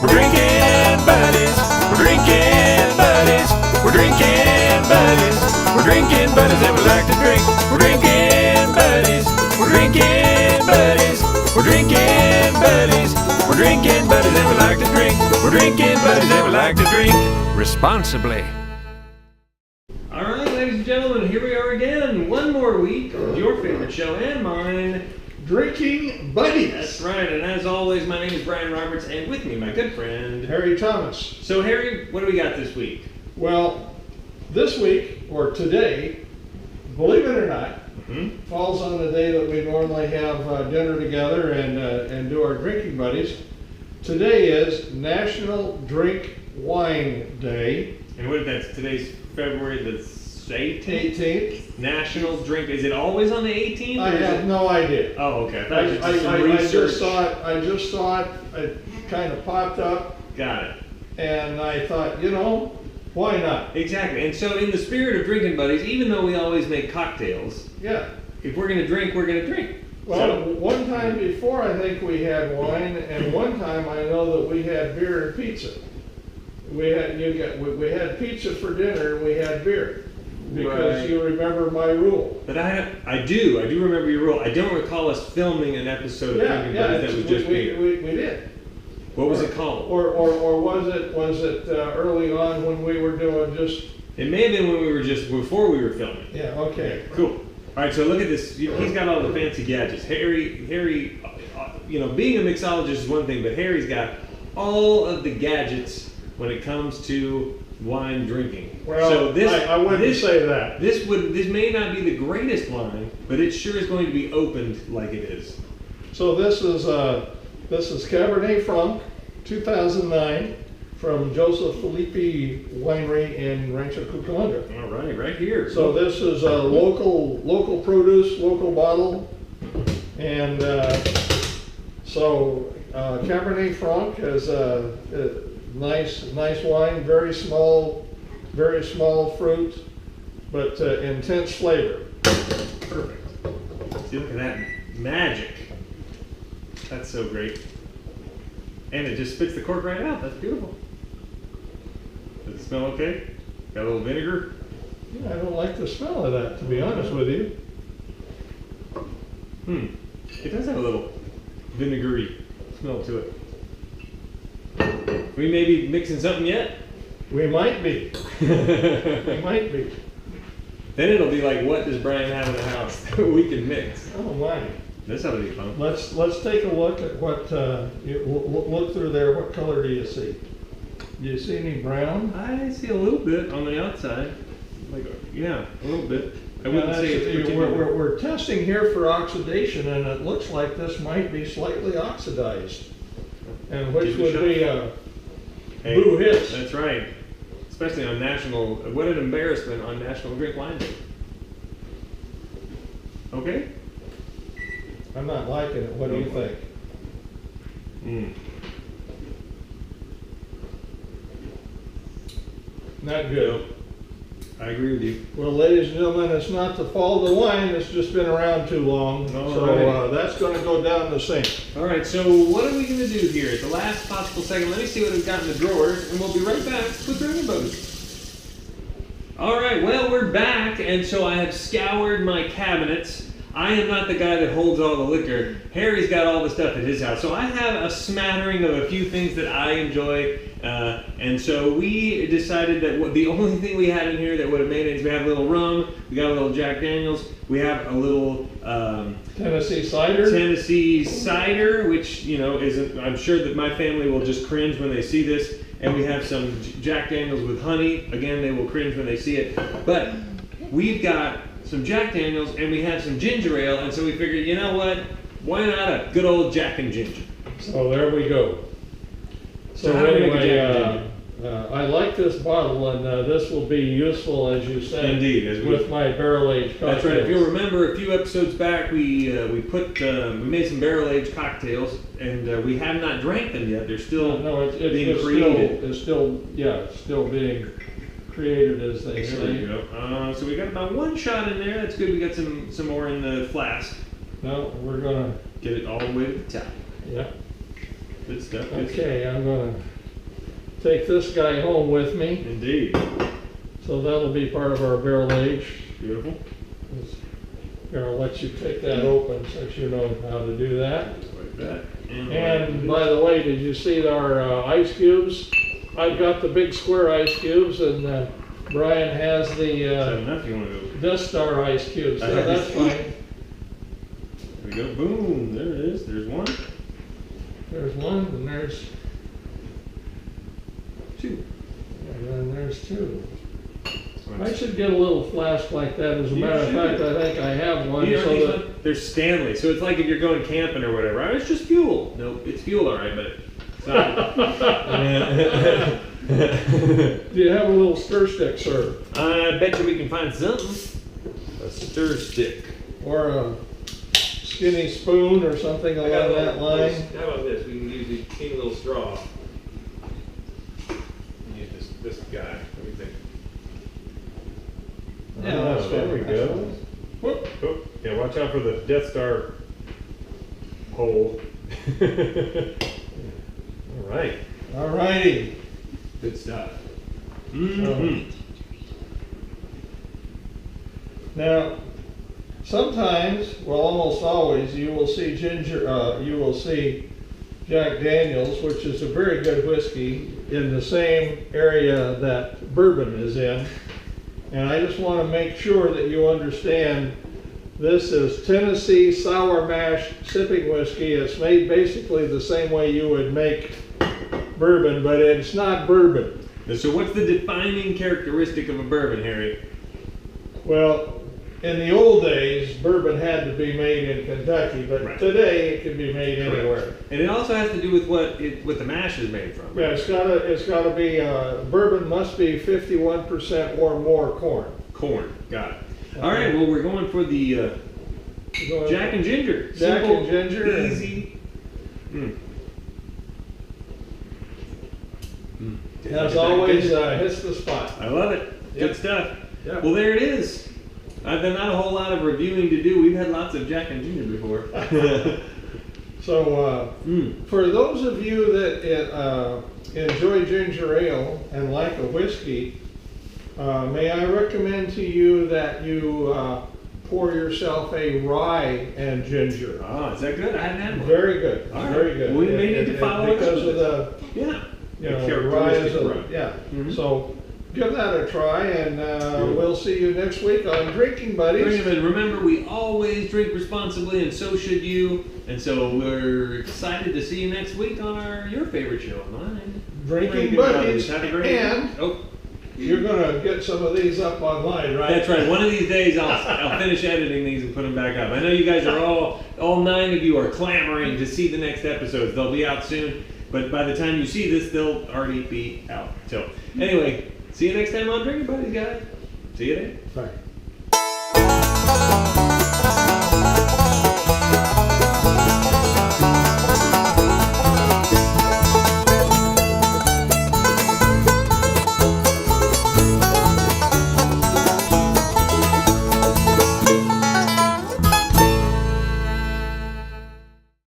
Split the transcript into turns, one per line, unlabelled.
We're drinking buddies. We're drinking buddies. We're drinking buddies. We're drinking buddies and we like to drink. We're drinking buddies. We're drinking buddies. We're drinking buddies. We're drinking buddies and we like to drink. We're drinking buddies and we like to drink responsibly.
All right, ladies and gentlemen, here we are again. One more week of your favorite show and mine,
Drinking Buddies.
That's right, and as always, my name is Brian Roberts, and with me, my good friend,
Harry Thomas.
So, Harry, what do we got this week?
Well, this week, or today, believe it or not, falls on the day that we normally have dinner together and do our drinking buddies. Today is National Drink Wine Day.
And what is that? Today's February the
18th.
National Drink. Is it always on the 18th?
I have no idea.
Oh, okay. I thought you did some research.
I just thought it kind of popped up.
Got it.
And I thought, why not?
Exactly. And so in the spirit of drinking buddies, even though we always make cocktails,
Yeah.
if we're going to drink, we're going to drink.
Well, one time before I think we had wine, and one time I know that we had beer and pizza. We had pizza for dinner and we had beer. Because
Right.
you remember my rule.
But I do remember your rule. I don't recall us filming an episode of Drinking Buddies that was just beer.
We did.
What was it called?
Or was it early on when we were doing just?
It may have been when we were before we were filming.
Yeah. Okay.
Cool. All right, so look at this. He's got all the fancy gadgets. Harry, being a mixologist is one thing, but Harry's got all of the gadgets when it comes to wine drinking.
Well,
so
I wouldn't say that.
This may not be the greatest wine, but it sure is going to be opened like it is.
So this is Cabernet Franc, 2009, from Joseph Philippi Winery in Rancho Cucamonga.
All right, right here.
So this is a local produce, local bottle, and Cabernet Franc is a nice wine, very small fruit, but intense flavor.
Perfect. See, look at that magic. That's so great. And it just spits the cork right out. That's beautiful. Does it smell okay? Got a little vinegar?
Yeah, I don't like the smell of that, to be honest with you.
It does have a little vinegary smell to it. We may be mixing something yet.
We might be. We might be.
Then it'll be like, what does Brian have in the house that we can mix?
Oh my.
This ought to be fun.
Let's take a look at what look through there. What color do you see? Do you see any brown?
I see a little bit on the outside. A little bit. I wouldn't say it's particularly.
We're testing here for oxidation, and it looks like this might be slightly oxidized, and which would be a boo hiss.
That's right. Especially on National. What an embarrassment on National Drink Wine Day. Okay.
I'm not liking it. What do you think? Not good.
I agree with you.
Well, ladies and gentlemen, it's not the fault of the wine. It's just been around too long. So that's going to go down the sink.
All right. So what are we going to do here at the last possible second? Let me see what we've got in the drawers, and we'll be right back with Drinking Buddies. All right. Well, we're back, and so I have scoured my cabinets. I am not the guy that holds all the liquor. Harry's got all the stuff at his house. So I have a smattering of a few things that I enjoy. And so we decided that the only thing we had in here that would have made it is we have a little rum, we got a little Jack Daniels, we have a little
Tennessee cider,
which, I'm sure that my family will just cringe when they see this. And we have some Jack Daniels with honey. Again, they will cringe when they see it. But we've got some Jack Daniels, and we have some ginger ale, and so we figured, you know what? Why not a good old Jack and Ginger?
So there we go. So
how do we make a
anyway,
Jack and Ginger?
I like this bottle, and this will be useful, as you said,
Indeed,
with my barrel-aged cocktails.
That's right. If you'll remember, a few episodes back, we made some barrel-aged cocktails, and we have not drank them yet. They're still being created.
It's still being created, as they say.
There we go. So we got about one shot in there. That's good. We got some more in the flask.
No, we're gonna
get it all the way to the top.
Yeah.
Good stuff. Good
Okay, I'm gonna take this guy home with me,
stuff. Indeed.
so that'll be part of our barrel age.
Beautiful.
Here, I'll let you take that open since you know how to do that.
Like that.
And by the way, did you see our ice cubes? I've got the big square ice cubes, and Brian has
Is that
the
enough? You want to go?
Death Star ice cubes.
I
Yeah,
have
that's
these.
fine.
There we go. Boom. There it is. There's one.
There's one, and there's
Two.
and then there's two.
So
I
it's-
should get a little flask like that. As a
You
matter of
should.
fact, I think I have one.
You know,
So
these
that,
ones, they're Stanley, so it's like if you're going camping or whatever. Oh, it's just fuel. No, it's fuel, all right, but it's not.
do you have a little stir stick, sir,
I bet you we can find something. A stir stick.
or a skinny spoon or something along that line?
How about this? We can use a teeny little straw. Use this guy. What do you think?
Yeah, that's
there we
fine.
go.
Whoop.
Oh, yeah, watch out for the Death Star hole. All right.
All righty.
Good stuff.
Mhm. Now, sometimes, well, almost always, you will see Jack Daniels, which is a very good whiskey, in the same area that bourbon is in. And I just want to make sure that you understand this is Tennessee sour mash sipping whiskey. It's made basically the same way you would make bourbon, but it's not bourbon.
So what's the defining characteristic of a bourbon, Harry?
Well, in the old days, bourbon had to be made in Kentucky, but
Right.
today it can be made anywhere.
And it also has to do with what the mash is made from.
Yeah, it's gotta be, bourbon must be 51% or more corn.
Corn. Got it. All right. Well, we're going for the Jack and Ginger.
Jack
Simple,
and Ginger and-
Easy.
As always, hits the spot.
I love it. Good
Yep.
stuff.
Yep.
Well, there it is. I've done not a whole lot of reviewing to do. We've had lots of Jack and Ginger before.
So, for those of you that enjoy ginger ale and like a whiskey, may I recommend to you that you pour yourself a rye and ginger.
Oh, is that good? I hadn't had one.
Very good,
All right.
very good.
We may need to follow it
because
up
of
with
the,
Yeah.
you
The
know,
characteristic
rye is
rye.
yeah.
Mhm.
So give that a try, and we'll see you next week on Drinking Buddies.
And remember, we always drink responsibly, and so should you. And so we're excited to see you next week on your favorite show online.
Drinking Buddies,
Have a great
and
Oh,
you're gonna get some of these up online, right?
that's right. One of these days, I'll finish editing these and put them back up. I know you guys are all 9 of you are clamoring to see the next episodes. They'll be out soon, but by the time you see this, they'll already be out. So anyway, see you next time on Drinking Buddies, guys. See you then.
Bye.